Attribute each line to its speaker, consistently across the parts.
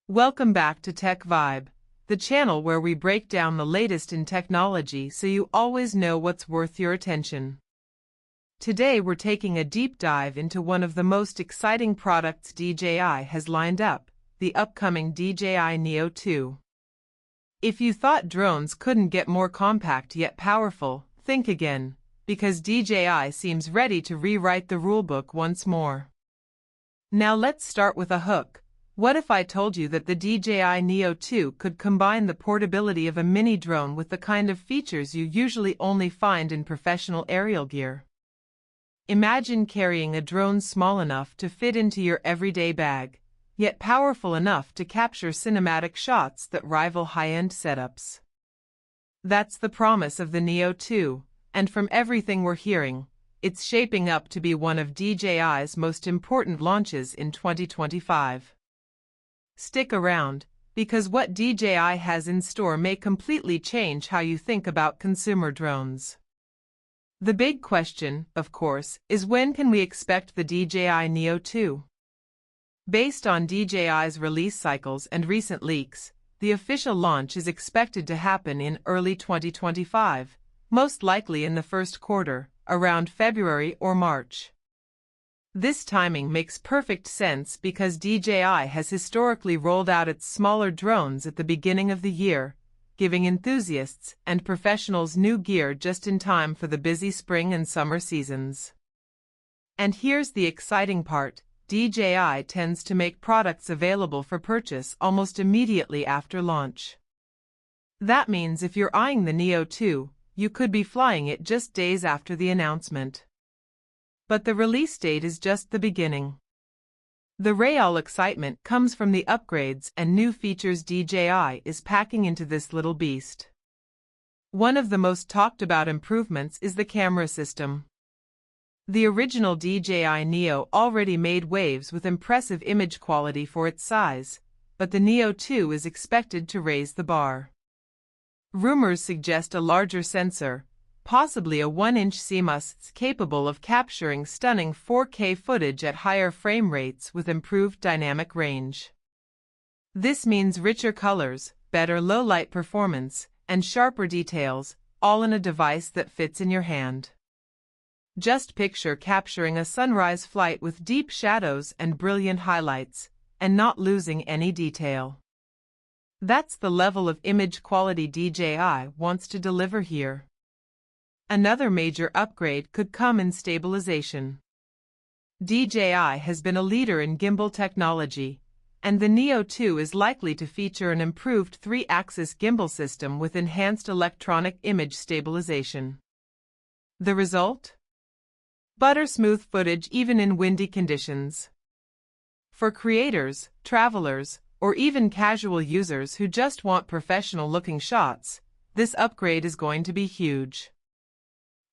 Speaker 1: Welcome back to Tech Vibe, the channel where we break down the latest in technology so you always know what's worth your attention. Today we're taking a deep dive into one of the most exciting products DJI has lined up, the upcoming DJI Neo 2. If you thought drones couldn't get more compact yet powerful, think again, because DJI seems ready to rewrite the rulebook once more. Now let's start with a hook. What if I told you that the DJI Neo 2 could combine the portability of a mini drone with the kind of features you usually only find in professional aerial gear? Imagine carrying a drone small enough to fit into your everyday bag, yet powerful enough to capture cinematic shots that rival high-end setups. That's the promise of the Neo 2, and from everything we're hearing, it's shaping up to be one of DJI's most important launches in 2025. Stick around, because what DJI has in store may completely change how you think about consumer drones. The big question, of course, is when can we expect the DJI Neo 2? Based on DJI's release cycles and recent leaks, the official launch is expected to happen in early 2025, most likely in the first quarter, around February or March. This timing makes perfect sense because DJI has historically rolled out its smaller drones at the beginning of the year, giving enthusiasts and professionals new gear just in time for the busy spring and summer seasons. And here's the exciting part: DJI tends to make products available for purchase almost immediately after launch. That means if you're eyeing the Neo 2, you could be flying it just days after the announcement. But the release date is just the beginning. The real excitement comes from the upgrades and new features DJI is packing into this little beast. One of the most talked about improvements is the camera system. The original DJI Neo already made waves with impressive image quality for its size, but the Neo 2 is expected to raise the bar. Rumors suggest a larger sensor, possibly a 1-inch CMOS capable of capturing stunning 4K footage at higher frame rates with improved dynamic range. This means richer colors, better low-light performance, and sharper details, all in a device that fits in your hand. Just picture capturing a sunrise flight with deep shadows and brilliant highlights, and not losing any detail. That's the level of image quality DJI wants to deliver here. Another major upgrade could come in stabilization. DJI has been a leader in gimbal technology, and the Neo 2 is likely to feature an improved 3-axis gimbal system with enhanced electronic image stabilization. The result? Butter-smooth footage even in windy conditions. For creators, travelers, or even casual users who just want professional-looking shots, this upgrade is going to be huge.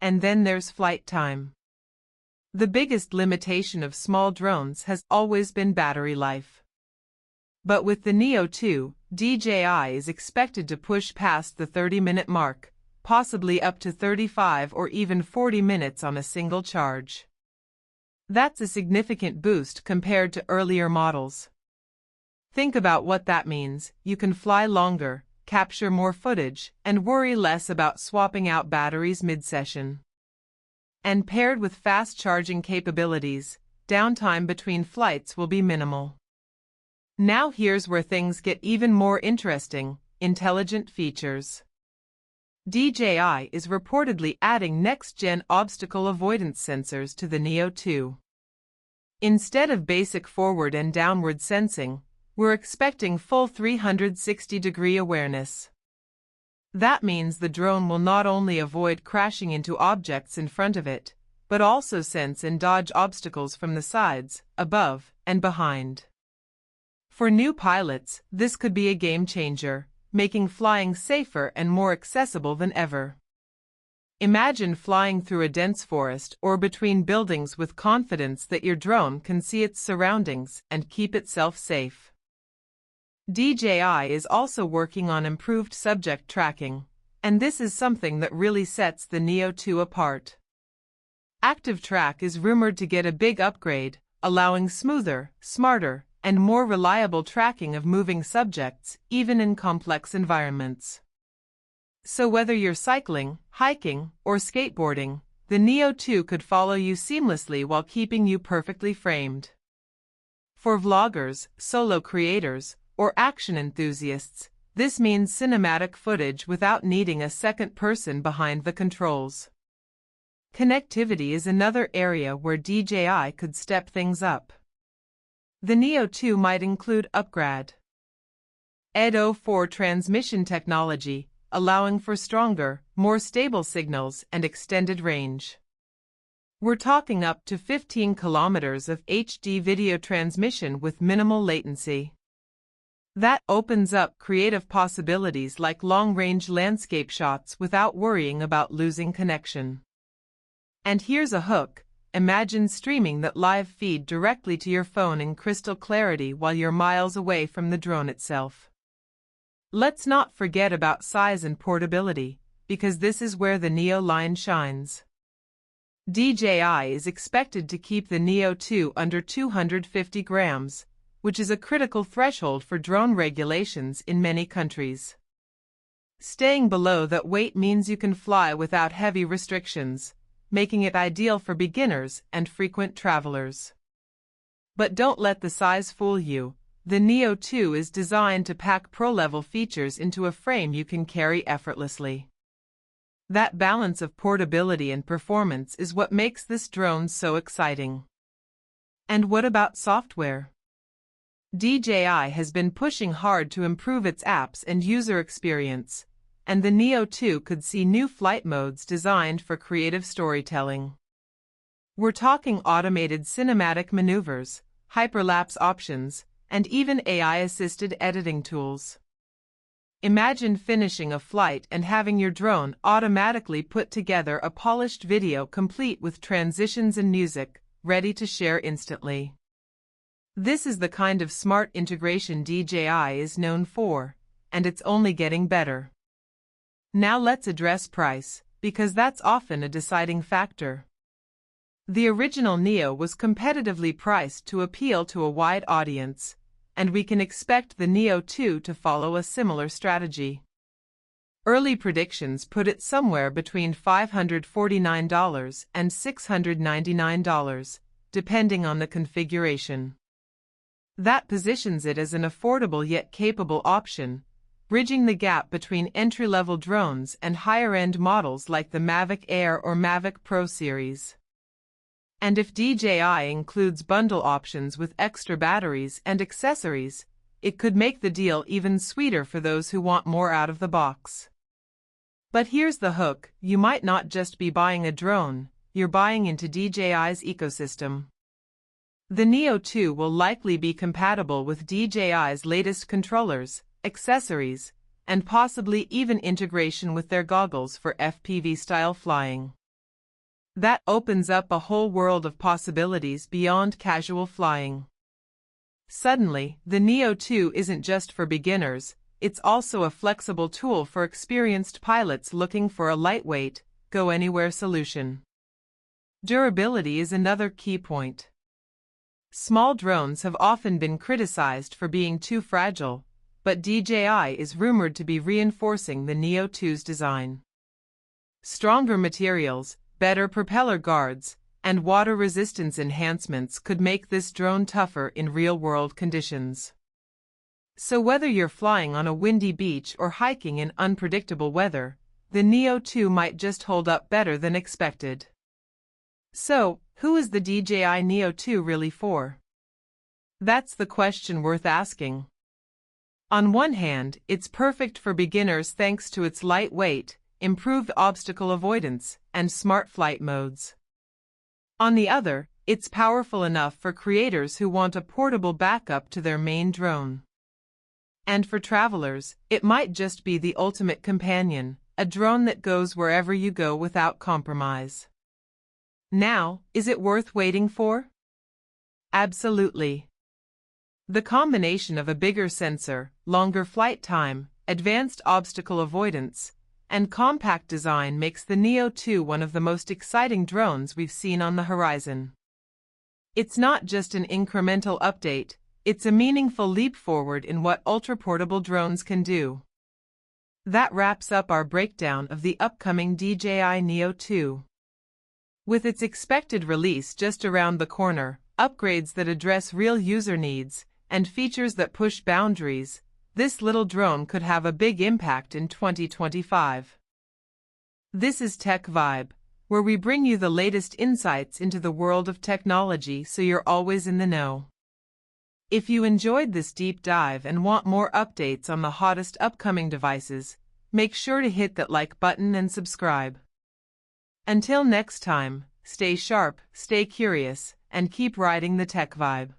Speaker 1: And then there's flight time. The biggest limitation of small drones has always been battery life. But with the Neo 2, DJI is expected to push past the 30-minute mark, possibly up to 35 or even 40 minutes on a single charge. That's a significant boost compared to earlier models. Think about what that means: you can fly longer, capture more footage, and worry less about swapping out batteries mid-session. And paired with fast charging capabilities, downtime between flights will be minimal. Now here's where things get even more interesting: intelligent features. DJI is reportedly adding next-gen obstacle avoidance sensors to the Neo 2. Instead of basic forward and downward sensing, we're expecting full 360-degree awareness. That means the drone will not only avoid crashing into objects in front of it, but also sense and dodge obstacles from the sides, above, and behind. For new pilots, this could be a game changer, making flying safer and more accessible than ever. Imagine flying through a dense forest or between buildings with confidence that your drone can see its surroundings and keep itself safe. DJI is also working on improved subject tracking, and this is something that really sets the Neo 2 apart. Active Track is rumored to get a big upgrade, allowing smoother, smarter, and more reliable tracking of moving subjects, even in complex environments. So whether you're cycling, hiking, or skateboarding, the Neo 2 could follow you seamlessly while keeping you perfectly framed. For vloggers, solo creators, or action enthusiasts, this means cinematic footage without needing a second person behind the controls. Connectivity is another area where DJI could step things up. The Neo 2 might include upgrade ED04 transmission technology, allowing for stronger, more stable signals and extended range. We're talking up to 15 kilometers of HD video transmission with minimal latency. That opens up creative possibilities like long-range landscape shots without worrying about losing connection. And here's a hook. Imagine streaming that live feed directly to your phone in crystal clarity while you're miles away from the drone itself. Let's not forget about size and portability, because this is where the Neo line shines. DJI is expected to keep the Neo 2 under 250 grams, which is a critical threshold for drone regulations in many countries. Staying below that weight means you can fly without heavy restrictions, making it ideal for beginners and frequent travelers. But don't let the size fool you. The Neo 2 is designed to pack pro-level features into a frame you can carry effortlessly. That balance of portability and performance is what makes this drone so exciting. And what about software? DJI has been pushing hard to improve its apps and user experience, and the Neo 2 could see new flight modes designed for creative storytelling. We're talking automated cinematic maneuvers, hyperlapse options, and even AI-assisted editing tools. Imagine finishing a flight and having your drone automatically put together a polished video complete with transitions and music, ready to share instantly. This is the kind of smart integration DJI is known for, and it's only getting better. Now let's address price, because that's often a deciding factor. The original Neo was competitively priced to appeal to a wide audience, and we can expect the Neo 2 to follow a similar strategy. Early predictions put it somewhere between $549 and $699, depending on the configuration. That positions it as an affordable yet capable option, bridging the gap between entry-level drones and higher-end models like the Mavic Air or Mavic Pro series. And if DJI includes bundle options with extra batteries and accessories, it could make the deal even sweeter for those who want more out of the box. But here's the hook: you might not just be buying a drone, you're buying into DJI's ecosystem. The Neo 2 will likely be compatible with DJI's latest controllers, accessories, and possibly even integration with their goggles for FPV-style flying. That opens up a whole world of possibilities beyond casual flying. Suddenly, the Neo 2 isn't just for beginners, it's also a flexible tool for experienced pilots looking for a lightweight, go-anywhere solution. Durability is another key point. Small drones have often been criticized for being too fragile, but DJI is rumored to be reinforcing the Neo 2's design. Stronger materials, better propeller guards, and water resistance enhancements could make this drone tougher in real-world conditions. So whether you're flying on a windy beach or hiking in unpredictable weather, the Neo 2 might just hold up better than expected. So, who is the DJI Neo 2 really for? That's the question worth asking. On one hand, it's perfect for beginners thanks to its lightweight, improved obstacle avoidance, and smart flight modes. On the other, it's powerful enough for creators who want a portable backup to their main drone. And for travelers, it might just be the ultimate companion, a drone that goes wherever you go without compromise. Now, is it worth waiting for? Absolutely. The combination of a bigger sensor, longer flight time, advanced obstacle avoidance, and compact design makes the Neo 2 one of the most exciting drones we've seen on the horizon. It's not just an incremental update, It's a meaningful leap forward in what ultra-portable drones can do. That wraps up our breakdown of the upcoming DJI Neo 2. With its expected release just around the corner, upgrades that address real user needs, and features that push boundaries, this little drone could have a big impact in 2025. This is Tech Vibe, where we bring you the latest insights into the world of technology so you're always in the know. If you enjoyed this deep dive and want more updates on the hottest upcoming devices, make sure to hit that like button and subscribe. Until next time, stay sharp, stay curious, and keep riding the tech vibe.